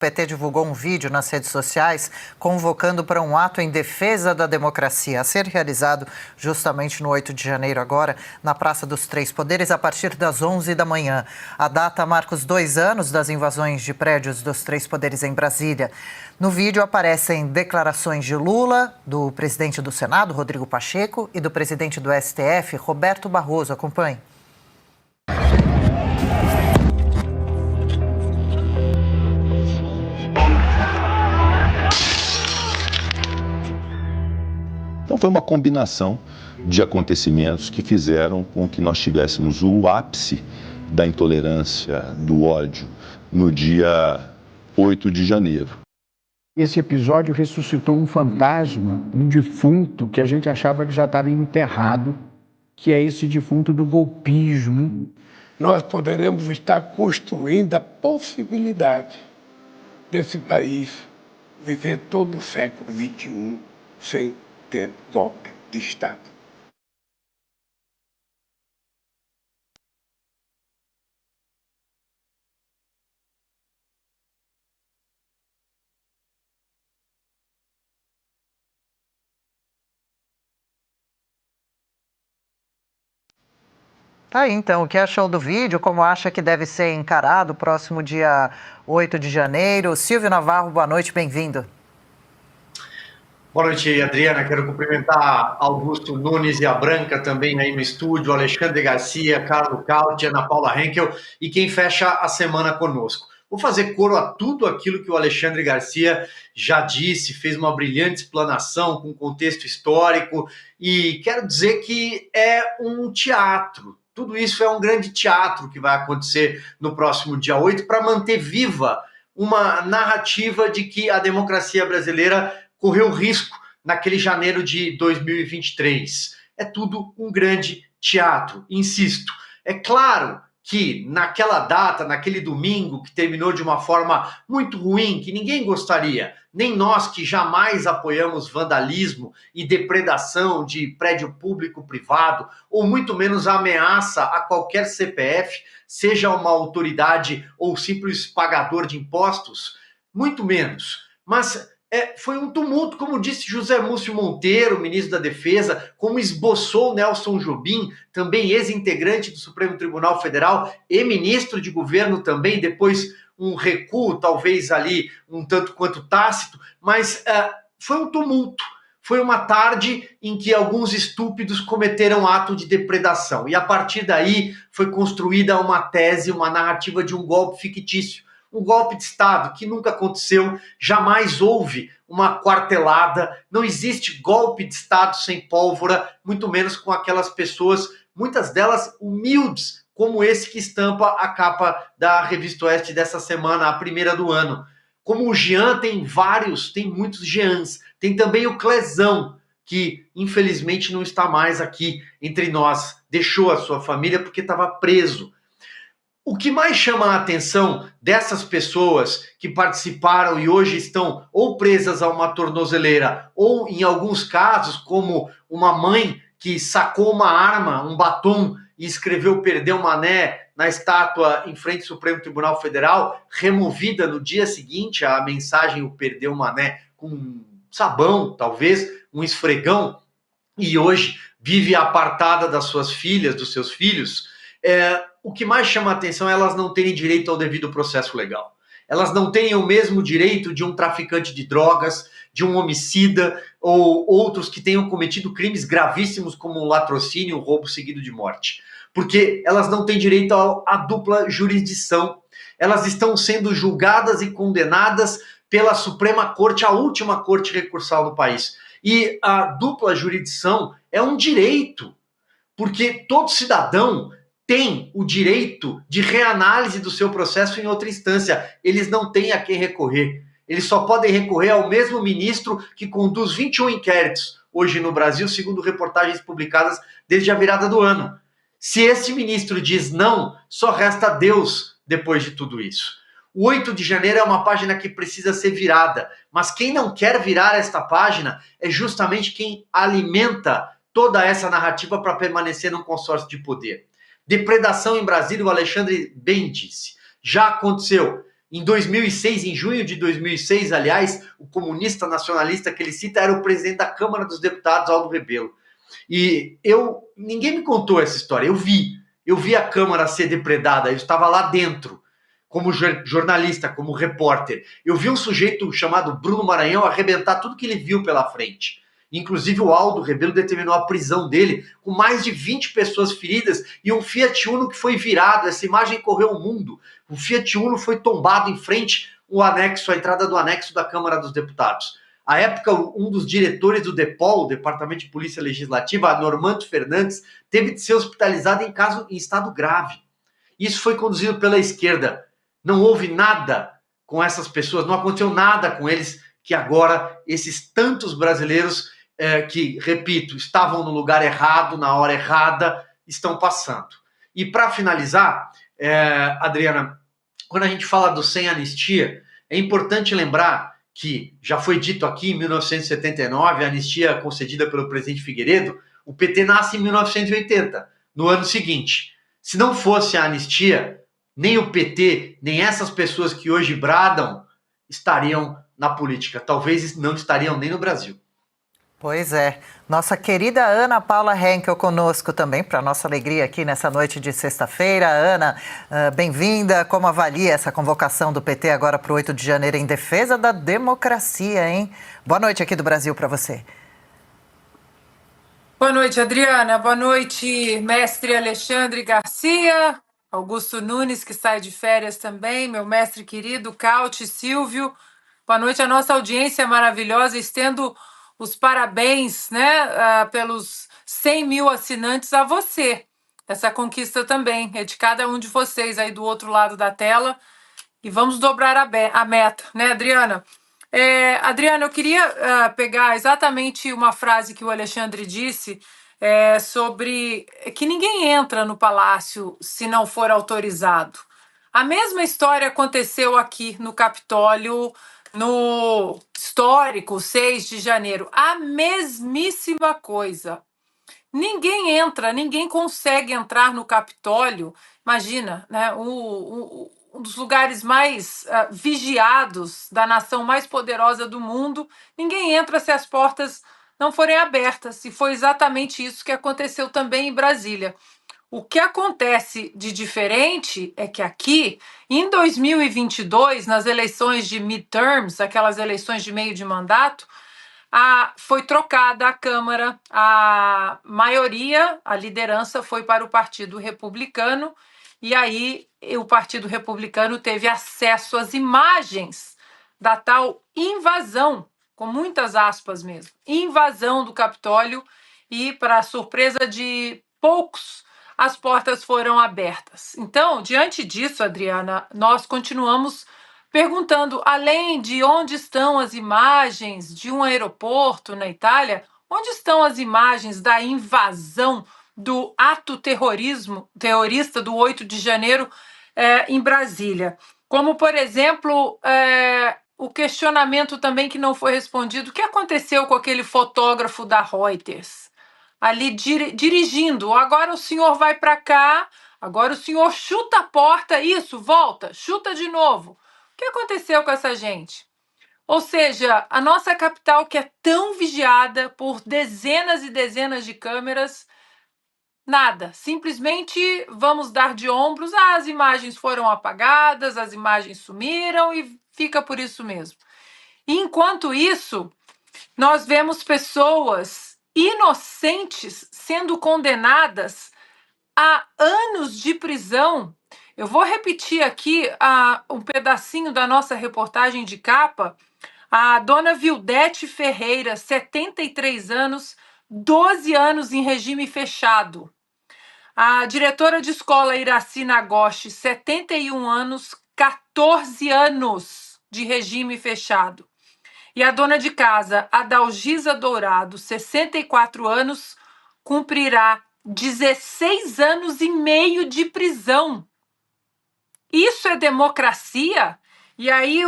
PT divulgou um vídeo nas redes sociais convocando para um ato em defesa da democracia a ser realizado justamente no 8 de janeiro agora, na Praça dos Três Poderes, a partir das 11 da manhã. A data marca os 2 anos das invasões de prédios dos Três Poderes em Brasília. No vídeo aparecem declarações de Lula, do presidente do Senado, Rodrigo Pacheco, e do presidente do STF, Roberto Barroso. Acompanhe. Então foi uma combinação de acontecimentos que fizeram com que nós tivéssemos o ápice da intolerância, do ódio, no dia 8 de janeiro. Esse episódio ressuscitou um fantasma, um defunto que a gente achava que já estava enterrado, que é esse defunto do golpismo. Nós poderemos estar construindo a possibilidade desse país viver todo o século XXI sem ter golpe de Estado. Tá aí, então, o que achou do vídeo, como acha que deve ser encarado o próximo dia 8 de janeiro? Silvio Navarro, boa noite, bem-vindo. Boa noite, Adriana. Quero cumprimentar Augusto Nunes e a Branca também aí no estúdio, Alexandre Garcia, Carlos Cauti, Ana Paula Henkel e quem fecha a semana conosco. Vou fazer coro a tudo aquilo que o Alexandre Garcia já disse, fez uma brilhante explanação com contexto histórico e quero dizer que é um teatro. Tudo isso é um grande teatro que vai acontecer no próximo dia 8 para manter viva uma narrativa de que a democracia brasileira correu risco naquele janeiro de 2023. É tudo um grande teatro, insisto. É claro que naquela data, naquele domingo, que terminou de uma forma muito ruim, que ninguém gostaria, nem nós que jamais apoiamos vandalismo e depredação de prédio público-privado, ou muito menos a ameaça a qualquer CPF, seja uma autoridade ou simples pagador de impostos, muito menos. Mas foi um tumulto, como disse José Múcio Monteiro, ministro da Defesa, como esboçou Nelson Jobim, também ex-integrante do Supremo Tribunal Federal e ministro de governo também, depois um recuo, talvez ali um tanto quanto tácito, mas foi um tumulto. Foi uma tarde em que alguns estúpidos cometeram ato de depredação. E a partir daí foi construída uma tese, uma narrativa de um golpe fictício. Um golpe de Estado que nunca aconteceu, jamais houve uma quartelada, não existe golpe de Estado sem pólvora, muito menos com aquelas pessoas, muitas delas humildes, como esse que estampa a capa da Revista Oeste dessa semana, a primeira do ano. Como o Jean, tem muitos Jeans, tem também o Clezão, que infelizmente não está mais aqui entre nós, deixou a sua família porque estava preso. O que mais chama a atenção dessas pessoas que participaram e hoje estão ou presas a uma tornozeleira ou, em alguns casos, como uma mãe que sacou uma arma, um batom, e escreveu "Perdeu Mané" na estátua em frente ao Supremo Tribunal Federal, removida no dia seguinte a mensagem "O Perdeu Mané" com sabão, talvez, um esfregão, e hoje vive apartada das suas filhas, dos seus filhos. O que mais chama a atenção é elas não terem direito ao devido processo legal. Elas não têm o mesmo direito de um traficante de drogas, de um homicida ou outros que tenham cometido crimes gravíssimos como um latrocínio, um roubo seguido de morte. Porque elas não têm direito à dupla jurisdição. Elas estão sendo julgadas e condenadas pela Suprema Corte, a última corte recursal do país. E a dupla jurisdição é um direito, porque todo cidadão tem o direito de reanálise do seu processo em outra instância. Eles não têm a quem recorrer. Eles só podem recorrer ao mesmo ministro que conduz 21 inquéritos hoje no Brasil, segundo reportagens publicadas desde a virada do ano. Se esse ministro diz não, só resta Deus depois de tudo isso. O 8 de janeiro é uma página que precisa ser virada, mas quem não quer virar esta página é justamente quem alimenta toda essa narrativa para permanecer num consórcio de poder. Depredação em Brasília, o Alexandre bem disse. Já aconteceu. Em 2006, em junho de 2006, aliás, o comunista nacionalista que ele cita era o presidente da Câmara dos Deputados, Aldo Rebelo. E ninguém me contou essa história, eu vi a Câmara ser depredada, eu estava lá dentro, como jornalista, como repórter. Eu vi um sujeito chamado Bruno Maranhão arrebentar tudo que ele viu pela frente. Inclusive o Aldo Rebelo determinou a prisão dele, com mais de 20 pessoas feridas e um Fiat Uno que foi virado. Essa imagem correu o mundo. O Fiat Uno foi tombado em frente a entrada do anexo da Câmara dos Deputados. À época, um dos diretores do DEPOL, Departamento de Polícia Legislativa, Normando Fernandes, teve de ser hospitalizado em estado grave. Isso foi conduzido pela esquerda. Não houve nada com essas pessoas, não aconteceu nada com eles, que agora esses tantos brasileiros que, repito, estavam no lugar errado, na hora errada, estão passando. E para finalizar, Adriana, quando a gente fala do sem anistia, é importante lembrar que já foi dito aqui em 1979, a anistia concedida pelo presidente Figueiredo, o PT nasce em 1980, no ano seguinte. Se não fosse a anistia, nem o PT, nem essas pessoas que hoje bradam estariam na política. Talvez não estariam nem no Brasil. Pois é. Nossa querida Ana Paula Henkel conosco também, para nossa alegria aqui nessa noite de sexta-feira. Ana, bem-vinda. Como avalia essa convocação do PT agora para o 8 de janeiro em defesa da democracia, hein? Boa noite aqui do Brasil para você. Boa noite, Adriana. Boa noite, mestre Alexandre Garcia, Augusto Nunes, que sai de férias também, meu mestre querido, Cauti, Silvio. Boa noite à nossa audiência maravilhosa. Estendo os parabéns, né, pelos 100 mil assinantes a você. Essa conquista também é de cada um de vocês aí do outro lado da tela. E vamos dobrar a meta, né, Adriana? Adriana, eu queria pegar exatamente uma frase que o Alexandre disse sobre que ninguém entra no palácio se não for autorizado. A mesma história aconteceu aqui no Capitólio, no histórico 6 de janeiro. A mesmíssima coisa. Ninguém consegue entrar no Capitólio. Imagina, né? Um dos lugares mais vigiados da nação mais poderosa do mundo. Ninguém entra se as portas não forem abertas. E foi exatamente isso que aconteceu também em Brasília. O que acontece de diferente é que aqui, em 2022, nas eleições de midterms, aquelas eleições de meio de mandato, foi trocada a Câmara, a maioria, a liderança foi para o Partido Republicano, e aí o Partido Republicano teve acesso às imagens da tal invasão, com muitas aspas mesmo, invasão do Capitólio, e, para surpresa de poucos, as portas foram abertas. Então, diante disso, Adriana, nós continuamos perguntando, além de onde estão as imagens de um aeroporto na Itália, onde estão as imagens da invasão do ato terrorista do 8 de janeiro em Brasília? Como, por exemplo, o questionamento também que não foi respondido, o que aconteceu com aquele fotógrafo da Reuters? Ali dirigindo, agora o senhor vai para cá, agora o senhor chuta a porta, isso, volta, chuta de novo. O que aconteceu com essa gente? Ou seja, a nossa capital, que é tão vigiada por dezenas e dezenas de câmeras, nada, simplesmente vamos dar de ombros, as imagens foram apagadas, as imagens sumiram e fica por isso mesmo. E enquanto isso, nós vemos pessoas inocentes sendo condenadas a anos de prisão. Eu vou repetir aqui um pedacinho da nossa reportagem de capa. A dona Vildete Ferreira, 73 anos, 12 anos em regime fechado. A diretora de escola Iraci Nagoshi, 71 anos, 14 anos de regime fechado. E a dona de casa, Adalgisa Dourado, 64 anos, cumprirá 16 anos e meio de prisão. Isso é democracia? E aí,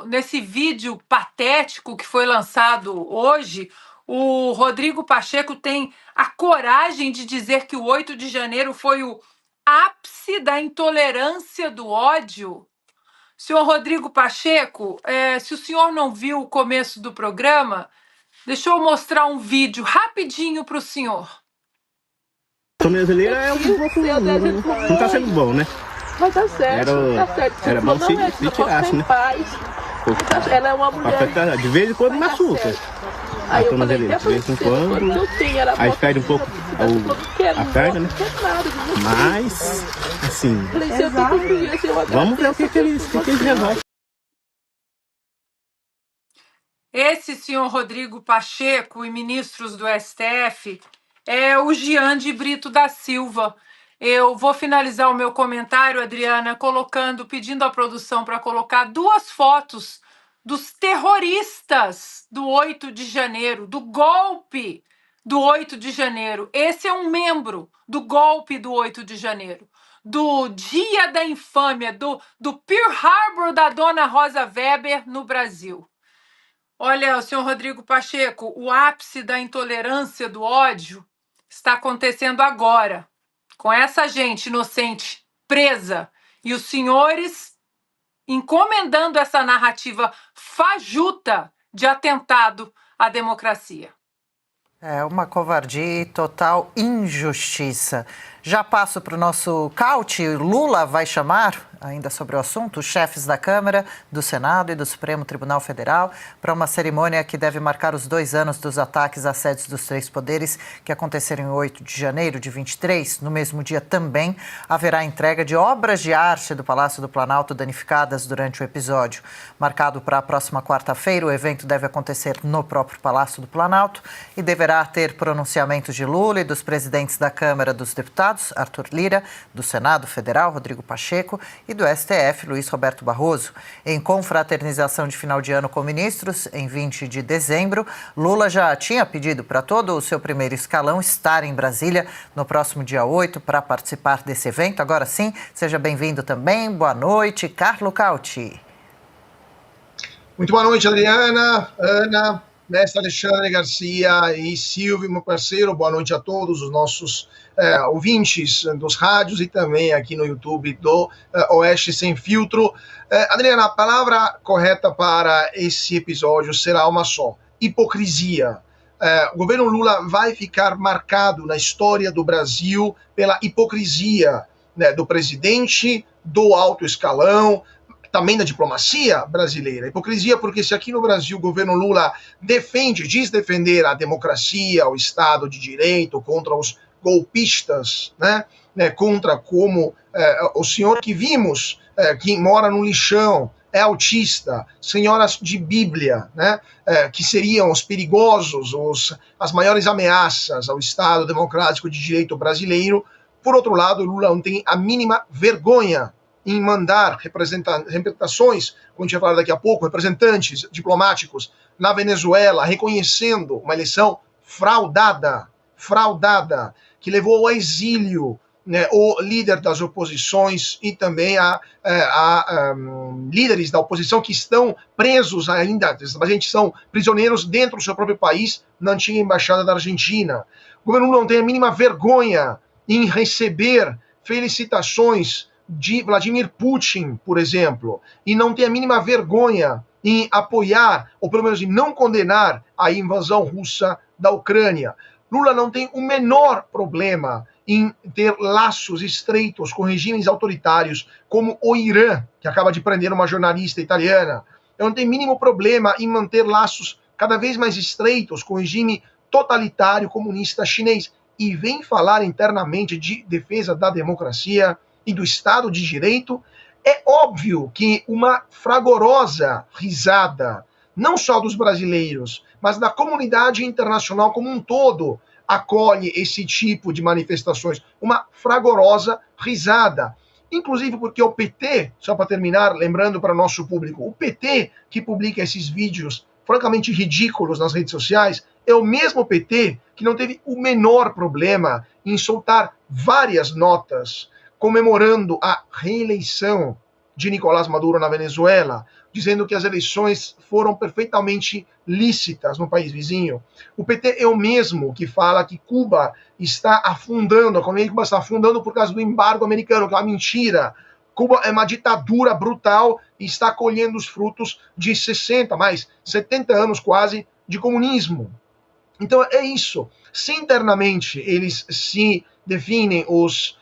nesse vídeo patético que foi lançado hoje, o Rodrigo Pacheco tem a coragem de dizer que o 8 de janeiro foi o ápice da intolerância do ódio. Senhor Rodrigo Pacheco, se o senhor não viu o começo do programa, deixa eu mostrar um vídeo rapidinho para o senhor. A brasileira é um pouco. Não tá sendo bom, né? Mas tá certo, tá certo. Era bom se tirasse, né? Ela é uma mulher. De vez em quando machuca. Aí eu A falei, brasileira, de vez em quando. Aí perde um pouco a perna, né? Mas, assim. Vamos ver o que eles resolvem. Esse senhor Rodrigo Pacheco e ministros do STF é o Jean de Brito da Silva. Eu vou finalizar o meu comentário, Adriana, pedindo à produção para colocar 2 fotos dos terroristas do 8 de janeiro, do golpe do 8 de janeiro. Esse é um membro do golpe do 8 de janeiro, do Dia da Infâmia, do Pearl Harbor da dona Rosa Weber no Brasil. Olha, senhor Rodrigo Pacheco, o ápice da intolerância, do ódio, está acontecendo agora, com essa gente inocente presa e os senhores encomendando essa narrativa fajuta de atentado à democracia. É uma covardia e total injustiça. Já passo para o nosso caute. Lula vai chamar, ainda sobre o assunto, os chefes da Câmara, do Senado e do Supremo Tribunal Federal para uma cerimônia que deve marcar os 2 anos dos ataques às sedes dos 3 poderes que aconteceram em 8 de janeiro de 23. No mesmo dia também haverá entrega de obras de arte do Palácio do Planalto danificadas durante o episódio. Marcado para a próxima quarta-feira, o evento deve acontecer no próprio Palácio do Planalto e deverá ter pronunciamentos de Lula e dos presidentes da Câmara dos Deputados, Arthur Lira, do Senado Federal, Rodrigo Pacheco, e do STF, Luiz Roberto Barroso. Em confraternização de final de ano com ministros, em 20 de dezembro, Lula já tinha pedido para todo o seu primeiro escalão estar em Brasília no próximo dia 8 para participar desse evento. Agora sim, seja bem-vindo também. Boa noite, Carlo Cauti. Muito boa noite, Adriana, Ana, mestre Alexandre Garcia e Silvio, meu parceiro. Boa noite a todos os nossos ouvintes dos rádios e também aqui no YouTube do Oeste Sem Filtro. Adriana, a palavra correta para esse episódio será uma só: hipocrisia. O governo Lula vai ficar marcado na história do Brasil pela hipocrisia, né, do presidente, do alto escalão, também da diplomacia brasileira. Hipocrisia porque se aqui no Brasil o governo Lula diz defender a democracia, o Estado de Direito, contra os golpistas, né, contra como o senhor que vimos, que mora no lixão, é autista, senhoras de Bíblia, né, que seriam os perigosos, as maiores ameaças ao Estado democrático de direito brasileiro. Por outro lado, Lula não tem a mínima vergonha em mandar representações, como a gente vai falar daqui a pouco, representantes diplomáticos na Venezuela, reconhecendo uma eleição fraudada, que levou ao exílio, né, o líder das oposições e também líderes da oposição que estão presos ainda, a gente são prisioneiros dentro do seu próprio país, na antiga embaixada da Argentina. O governo não tem a mínima vergonha em receber felicitações de Vladimir Putin, por exemplo, e não tem a mínima vergonha em apoiar, ou pelo menos em não condenar, a invasão russa da Ucrânia. Lula não tem o menor problema em ter laços estreitos com regimes autoritários como o Irã, que acaba de prender uma jornalista italiana. Ele não tem mínimo problema em manter laços cada vez mais estreitos com o regime totalitário comunista chinês. E vem falar internamente de defesa da democracia e do Estado de Direito. É óbvio que uma fragorosa risada, não só dos brasileiros, mas da comunidade internacional como um todo, acolhe esse tipo de manifestações. Uma fragorosa risada. Inclusive porque o PT, só para terminar, lembrando para o nosso público, o PT que publica esses vídeos francamente ridículos nas redes sociais, é o mesmo PT que não teve o menor problema em soltar várias notas comemorando a reeleição de Nicolás Maduro na Venezuela, dizendo que as eleições foram perfeitamente lícitas no país vizinho. O PT é o mesmo que fala que Cuba está afundando, a economia de Cuba está afundando por causa do embargo americano, que é uma mentira. Cuba é uma ditadura brutal e está colhendo os frutos de 60, mais 70 anos quase de comunismo. Então é isso. Se internamente eles se definem os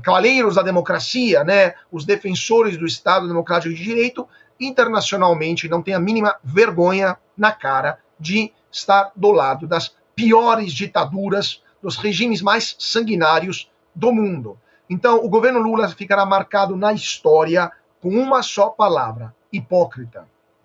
cavaleiros da democracia, né, os defensores do Estado Democrático de Direito, internacionalmente não tem a mínima vergonha na cara de estar do lado das piores ditaduras, dos regimes mais sanguinários do mundo. Então, o governo Lula ficará marcado na história com uma só palavra: hipócrita.